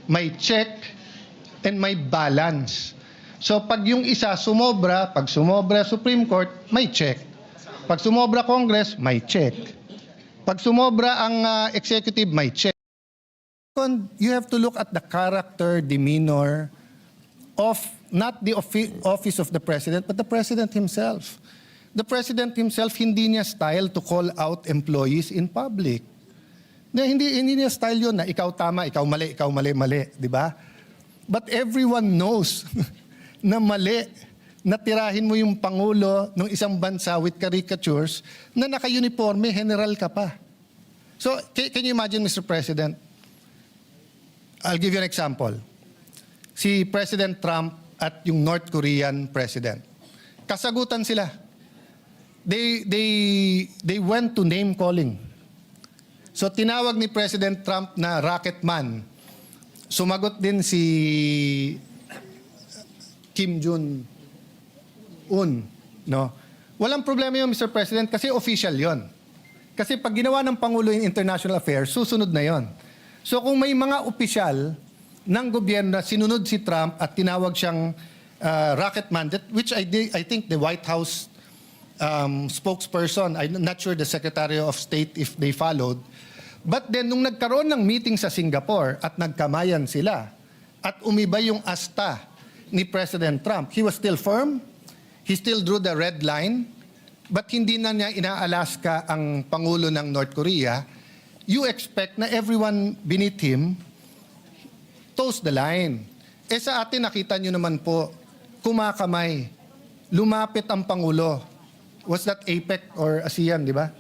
May check and may balance. So pag yung isa sumobra, pag sumobra Supreme Court, may check. Pag sumobra Congress, may check. Pag sumobra ang executive, may check. You have to look at the character, demeanor of not the office of the President, but the President himself. The President himself, hindi niya style to call out employees in public. Hindi niya style yun na ikaw tama, ikaw mali, di ba? But everyone knows na mali na tirahin mo yung Pangulo ng isang bansa with caricatures na naka-uniforme, general ka pa. So, can you imagine, Mr. President? I'll give you an example. Si President Trump at yung North Korean President. Kasagutan sila. they went to name calling. So tinawag ni President Trump na rocket man. Sumagot din si Kim Jong-un, no? Walang problema yun, Mr. President, kasi official yon. Kasi pag ginawa ng Pangulo yung international affairs, susunod na yon. So kung may mga opisyal ng gobyerno na sinunod si Trump at tinawag siyang rocket man, which I think the White House spokesperson, I'm not sure the Secretary of State if they followed, but then nung nagkaroon ng meeting sa Singapore at nagkamayan sila at umiba yung asta ni President Trump, he was still firm, he still drew the red line, but hindi na niya ina-Alaska ang Pangulo ng North Korea. You expect na everyone beneath him toes the line. Sa atin nakita nyo naman po, kumakamay, lumapit ang Pangulo. Was that APEC or ASEAN, di ba?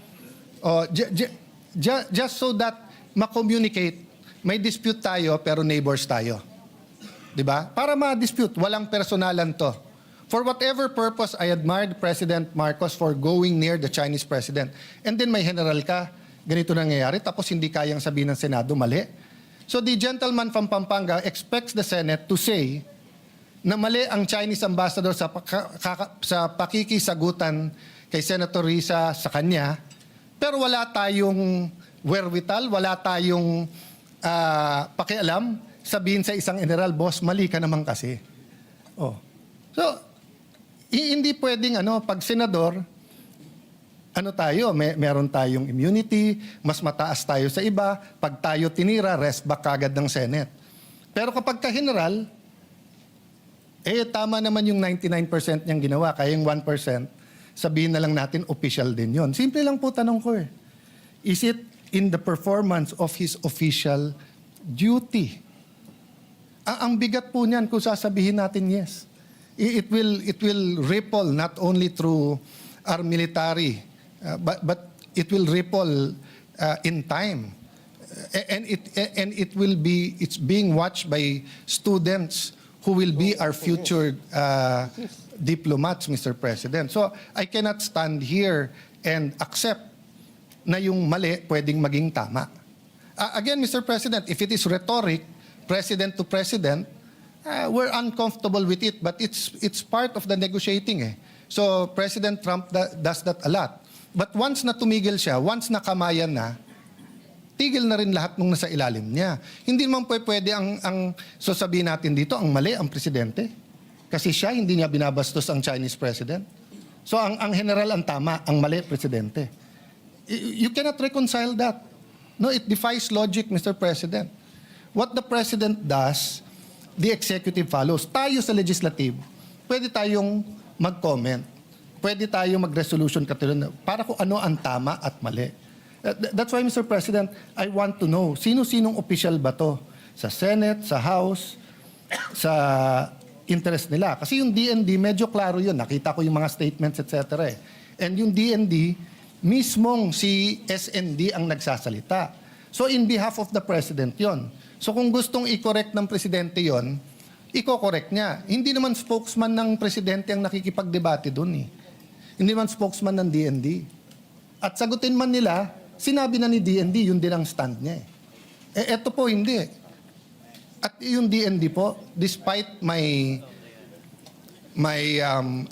Just so that ma-communicate, may dispute tayo pero neighbors tayo. Di ba? Para ma-dispute, walang personalan to. For whatever purpose, I admired President Marcos for going near the Chinese president. And then may general ka, ganito nangyayari, tapos hindi kayang sabihin ng Senado, mali. So the gentleman from Pampanga expects the Senate to say na mali ang Chinese ambassador sa pakikisagutan kay Senator Risa sa kanya, pero wala tayong wherewithal, wala tayong pakialam, sabihin sa isang general, boss, mali ka naman kasi. Oh. So, hindi pwedeng pag senador, meron tayong immunity, mas mataas tayo sa iba, pag tayo tinira, rest back agad ng Senate. Pero kapag ka-general, tama naman yung 99% niyang ginawa, kaya yung 1%, sabihin na lang natin, official din yon. Simple lang po tanong ko Is it in the performance of his official duty? Ang bigat po niyan kung sasabihin natin yes. It will ripple not only through our military, but it will ripple in time, it's being watched by students who will be our future diplomats, Mr. President. So I cannot stand here and accept na yung mali pwedeng maging tama. Again, Mr. President, if it is rhetoric, president to president, we're uncomfortable with it, but it's part of the negotiating. So President Trump does that a lot. But once na tumigil siya, once na kamayan na, tigil na rin lahat nung nasa ilalim niya. Hindi naman pwede ang sasabihin natin dito, ang mali ang presidente. Kasi siya, hindi niya binabastos ang Chinese president. So ang general ang tama, ang mali presidente. You cannot reconcile that. No, it defies logic, Mr. President. What the president does, the executive follows. Tayo sa legislative, pwede tayong mag-comment. Pwede tayong mag-resolution katulad para kung ano ang tama at mali. That's why, Mr. President, I want to know, sino-sinong official ba to? Sa Senate, sa House, sa interest nila. Kasi yung DND, medyo klaro yun. Nakita ko yung mga statements, etc. And yung DND, mismong si SND ang nagsasalita. So in behalf of the President yon. So kung gustong i-correct ng Presidente yon, i-correct niya. Hindi naman spokesman ng Presidente ang nakikipagdebate doon Hindi naman spokesman ng DND. At sagutin man nila, sinabi na ni DND, yun din ang stand niya eto po hindi. At yung DND po, despite my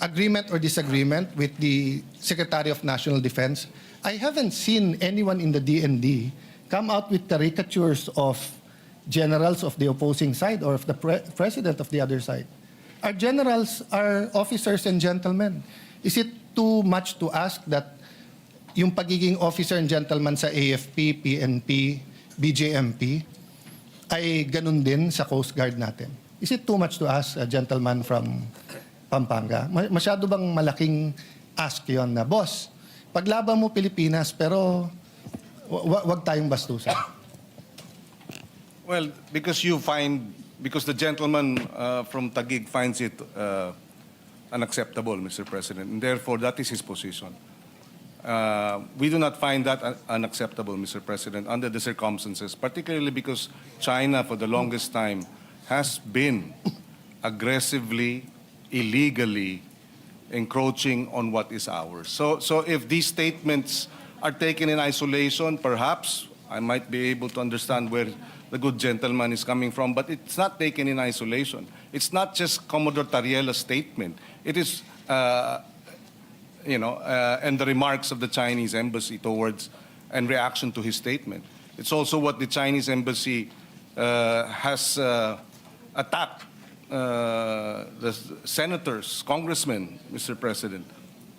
agreement or disagreement with the Secretary of National Defense, I haven't seen anyone in the DND come out with caricatures of generals of the opposing side or of the president of the other side. Our generals are officers and gentlemen. Is it too much to ask that yung pagiging officer and gentleman sa AFP, PNP, BJMP ay ganun din sa Coast Guard natin? Is it too much to ask a gentleman from Pampanga? Masyado bang malaking ask yon na, boss, paglaban mo Pilipinas pero wag tayong bastusan? Well, because the gentleman from Taguig finds it unacceptable, Mr. President, and therefore that is his position. We do not find that unacceptable, Mr. President, under the circumstances, particularly because China, for the longest time, has been aggressively, illegally encroaching on what is ours. So if these statements are taken in isolation, perhaps I might be able to understand where the good gentleman is coming from, but it's not taken in isolation. It's not just Commodore Tariela's statement. It is, and the remarks of the Chinese embassy towards and reaction to his statement. It's also what the Chinese embassy has attacked the senators, congressmen, Mr. President.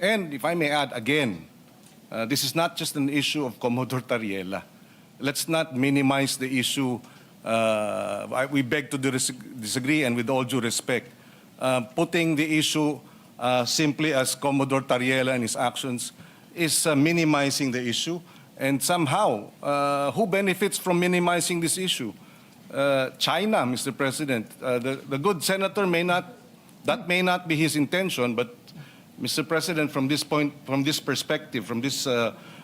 And if I may add again, this is not just an issue of Commodore Tariela. Let's not minimize the issue. We beg to disagree, and with all due respect, putting the issue simply as Commodore Tariela and his actions is minimizing the issue. And somehow, who benefits from minimizing this issue? China, Mr. President. The good senator that may not be his intention, but Mr. President, from this point, from this perspective, from this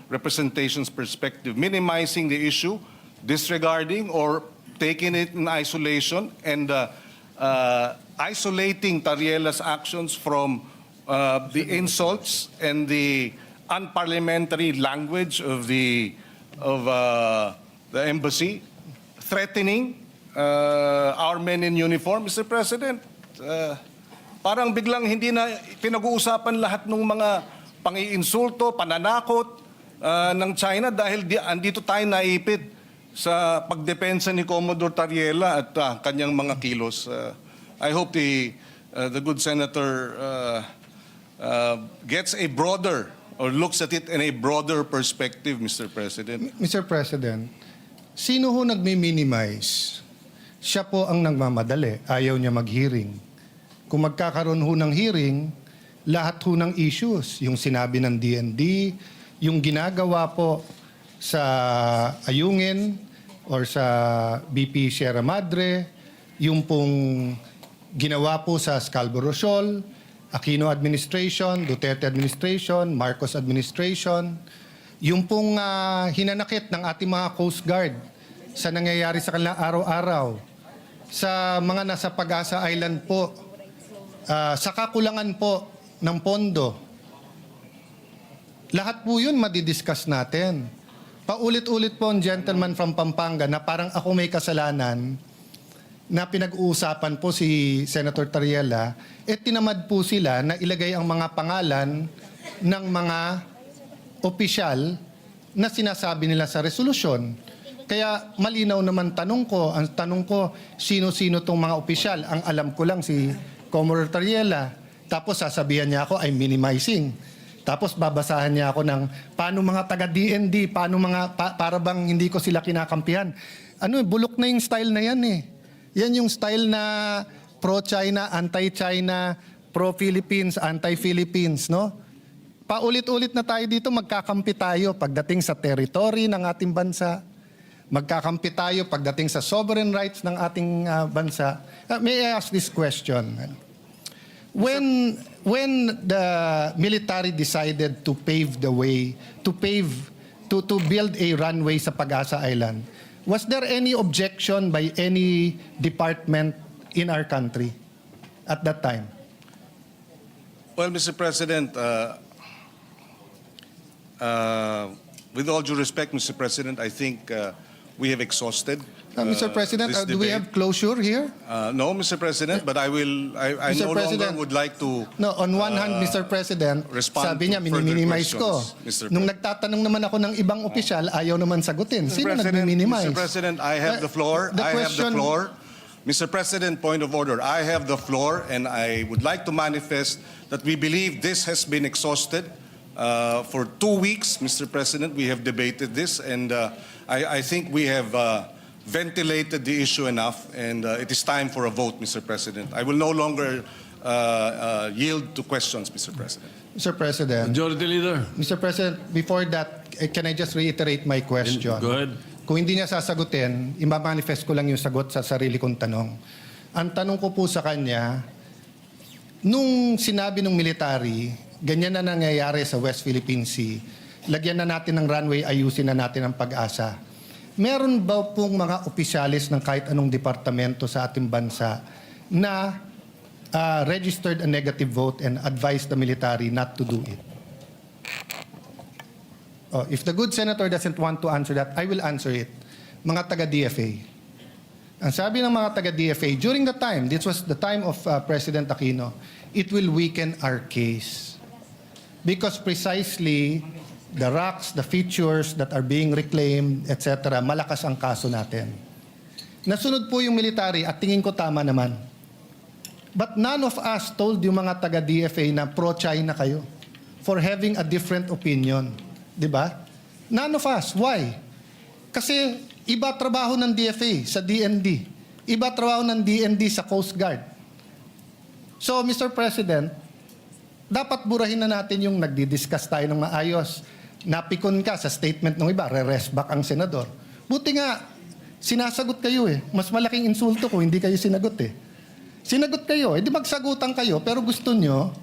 representation's perspective, minimizing the issue, disregarding or taking it in isolation, and isolating Tariela's actions from the insults and the unparliamentary language of the embassy, threatening our men in uniform, Mr. President. Parang biglang hindi na pinag-uusapan lahat ng mga pang-iinsulto, pananakot ng China dahil andito tayo naipit sa pagdepensa ni Commodore Tariela at kanyang mga kilos. I hope the good senator gets a broader or looks at it in a broader perspective, Mr. President. Mr. President, sino ho nagmi-minimize? Siya po ang nagmamadali. Ayaw niya mag-hearing. Kung magkakaroon ho ng hearing, lahat ho ng issues, yung sinabi ng DND, yung ginagawa po sa Ayungin or sa BP Sierra Madre, yung pong ginawa po sa Scarborough Shoal, Aquino administration, Duterte administration, Marcos administration, yung pong hinanakit ng ating mga Coast Guard sa nangyayari sa kanilang araw-araw, sa mga nasa Pag-asa Island po, sa kakulangan po ng pondo. Lahat po yun madidiscuss natin. Paulit-ulit po ang gentleman from Pampanga na parang ako may kasalanan na pinag-uusapan po si Senator Tariela, tinamad po sila na ilagay ang mga pangalan ng mga opisyal na sinasabi nila sa resolusyon. Kaya malinaw naman ang tanong ko, sino-sino tong mga opisyal? Ang alam ko lang si Commodore Tariela. Tapos sasabihan niya ako, I'm minimizing. Tapos babasahan niya ako ng paano mga taga-DND, paano mga, para bang hindi ko sila kinakampihan. Bulok na yung style na yan eh. Yan yung style na pro-China, anti-China, pro-Philippines, anti-Philippines, no? Paulit-ulit na tayo dito, magkakampi tayo pagdating sa territory ng ating bansa. Magkakampi tayo pagdating sa sovereign rights ng ating bansa. May I ask this question? When the military decided to pave the way, to build a runway sa Pag-asa Island, was there any objection by any department in our country at that time? Well, Mr. President, with all due respect, Mr. President, I think we have exhausted. Mr. President, this do we debate. have closure here? No, Mr. President, but I Mr. no President, longer would like to. No, on one hand, Mr. President, respond sabi niya, to further miniminize ko. questions, Mr. Nung nagtatanong naman ako ng ibang opisyal, ayaw naman sagutin. Sino Mr. nagmi-minimize? President, I have the floor. Mr. President, point of order. I have the floor, and I would like to manifest that we believe this has been exhausted. For 2 weeks, Mr. President, we have debated this, and I think we have ventilated the issue enough, and it is time for a vote, Mr. President. I will no longer yield to questions, Mr. President. Mr. President, Majority Leader. Mr. President, before that, can I just reiterate my question? Go ahead. Kung hindi niya sasagutin, imamanifest ko lang yung sagot sa sarili kong tanong. Ang tanong ko po sa kanya, nung sinabi ng military, ganyan na nangyayari sa West Philippine Sea, lagyan na natin ng runway, ayusin na natin ang Pag-asa. Meron ba pong mga opisyalis ng kahit anong departamento sa ating bansa na registered a negative vote and advised the military not to do it? Oh, if the good senator doesn't want to answer that, I will answer it. Mga taga-DFA. Ang sabi ng mga taga-DFA, during the time, this was the time of President Aquino, it will weaken our case. Because precisely, the rocks, the features that are being reclaimed, etc., malakas ang kaso natin. Nasunod po yung military at tingin ko tama naman. But none of us told yung mga taga-DFA na pro-China kayo for having a different opinion. Di ba? None of us. Why? Kasi iba trabaho ng DFA sa DND. Iba trabaho ng DND sa Coast Guard. So, Mr. President, dapat burahin na natin yung nagdi-discuss tayo ng maayos. Napikon ka sa statement ng iba, re-rest back ang senador. Buti nga, sinasagot kayo eh. Mas malaking insulto ko, hindi kayo sinagot eh. Sinagot kayo, edi magsagutan kayo, pero gusto nyo,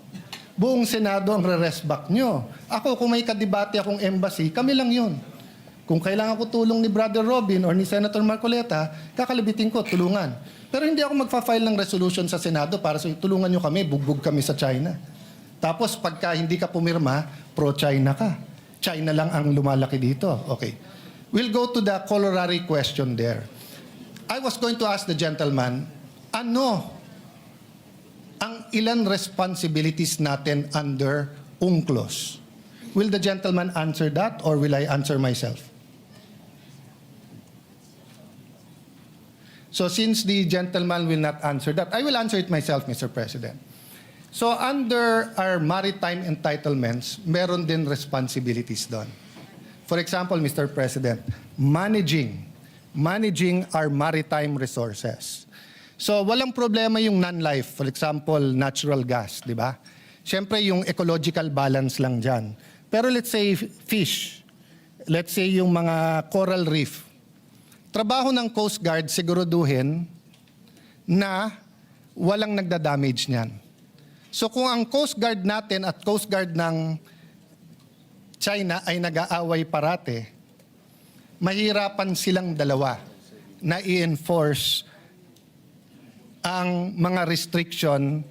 buong Senado ang re-rest back nyo. Ako, kung may kadebate akong embassy, kami lang yun. Kung kailangan ko tulong ni Brother Robin or ni Senator Marcoleta, kakalibitin ko, tulungan. Pero hindi ako magfa-file ng resolution sa Senado para tulungan nyo kami, bugbog kami sa China. Tapos pagka hindi ka pumirma, pro-China ka. China lang ang lumalaki dito. Okay. We'll go to the corollary question there. I was going to ask the gentleman, ano ang ilan responsibilities natin under UNCLOS? Will the gentleman answer that or will I answer myself? So since the gentleman will not answer that, I will answer it myself, Mr. President. So under our maritime entitlements, meron din responsibilities doon. For example, Mr. President, managing our maritime resources. So walang problema yung non-life, for example, natural gas, di ba? Siyempre yung ecological balance lang dyan. Pero let's say fish, let's say yung mga coral reef. Trabaho ng Coast Guard siguraduhin na walang nagda-damage niyan. So kung ang Coast Guard natin at Coast Guard ng China ay nag-aaway parate, mahirapan silang dalawa na i-enforce ang mga restriction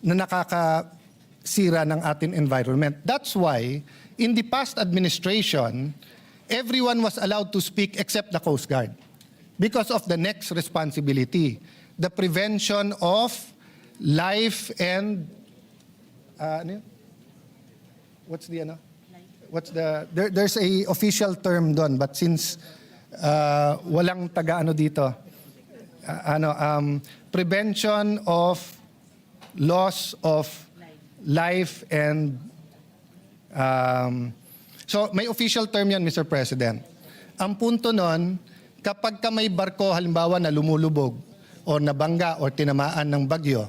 na nakakasira ng ating environment. That's why, in the past administration, everyone was allowed to speak except the Coast Guard because of the next responsibility, the prevention of life and there's a official term doon, but since walang taga-ano dito, prevention of loss of life and so may official term yan, Mr. President. Ang punto nun, kapag ka may barko halimbawa na lumulubog o nabangga o tinamaan ng bagyo,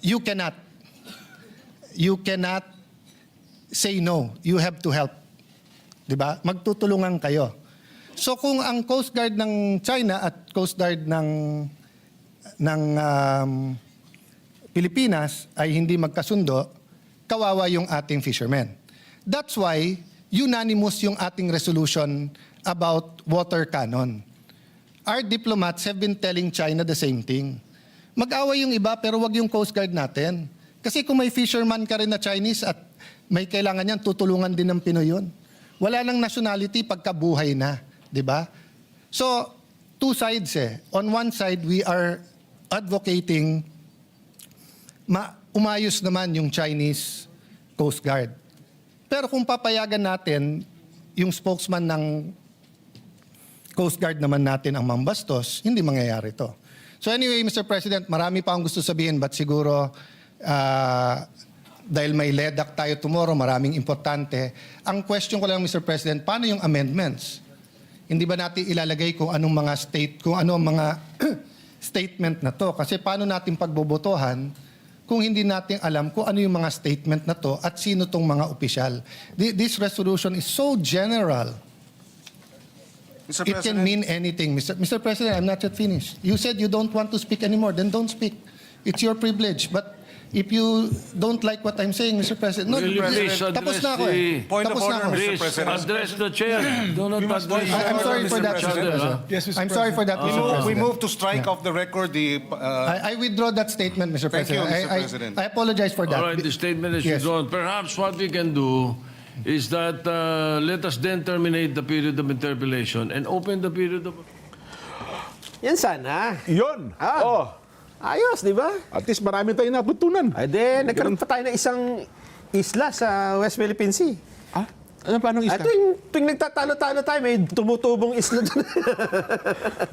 you cannot say no. You have to help. Diba? Magtutulungan kayo. So kung ang Coast Guard ng China at Coast Guard ng Pilipinas ay hindi magkasundo, kawawa yung ating fishermen. That's why unanimous yung ating resolution about water cannon. Our diplomats have been telling China the same thing. Mag-away yung iba pero wag yung Coast Guard natin. Kasi kung may fisherman ka rin na Chinese at may kailangan yan, tutulungan din ng Pinoy yun. Wala nang nationality pagkabuhay na. Diba? So, two sides eh. On one side, we are advocating umayos naman yung Chinese Coast Guard. Pero kung papayagan natin, yung spokesman ng Coast Guard naman natin ang mambastos, hindi mangyayari to. So anyway, Mr. President, marami pa akong gusto sabihin, but siguro dahil may LEDAC tayo tomorrow, maraming importante. Ang question ko lang, Mr. President, paano yung amendments? Hindi ba natin ilalagay kung anong mga statement na to? Kasi paano natin pagbobotohan kung hindi natin alam kung ano yung mga statement na to at sino tong mga opisyal? This resolution is so general. Mr. It can mean anything. Mr. President, I'm not yet finished. You said you don't want to speak anymore, then don't speak. It's your privilege. But if you don't like what I'm saying, Mr. President, no, Will you please tapos address na ako eh. the- Point of Tapos na order, ako. Mr. Please President. address the chair. Do not address I'm sorry for that, Mr. President. Yes, Mr. I'm sorry for that, Mr. President. We move to strike off the record the. I withdraw that statement, Mr. Thank you, President. Mr. President. I apologize for that. All right, the statement is Yes. withdrawn. Perhaps what we can do is that let us then terminate the period of interpellation and open the period of... Yan sana. Yun. Ah. Oh, Ayos, di ba? at least marami tayong natutunan. Ay, nagkaroon pa tayo ng isang isla sa West Philippine Sea. Ah, ano paano Ay, isla? tuwing nagtatalo-talo tayo, may tumutubong isla doon.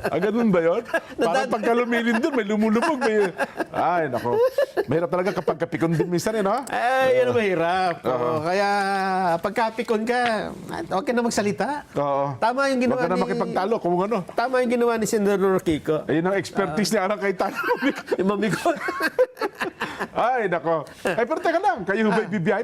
Ah, ganun ba yun? Parang pagka lumilin doon, may lumulubog. May... Ay, nako. Mahirap talaga kapag kapikon din minsan, no? Ay, yan ang mahirap. Oo, kaya pagkapikon ka, huwag ka na magsalita. Oo. Tama yung ginawa Huwag ka na makipagtalo kung ano. Tama yung ginawa ni Senador Kiko. Ayun ang expertise ni Arang Cayetano. Yung mamigot. Ay, nako. Ay, pero teka lang. Kayo ba ibibiyahe?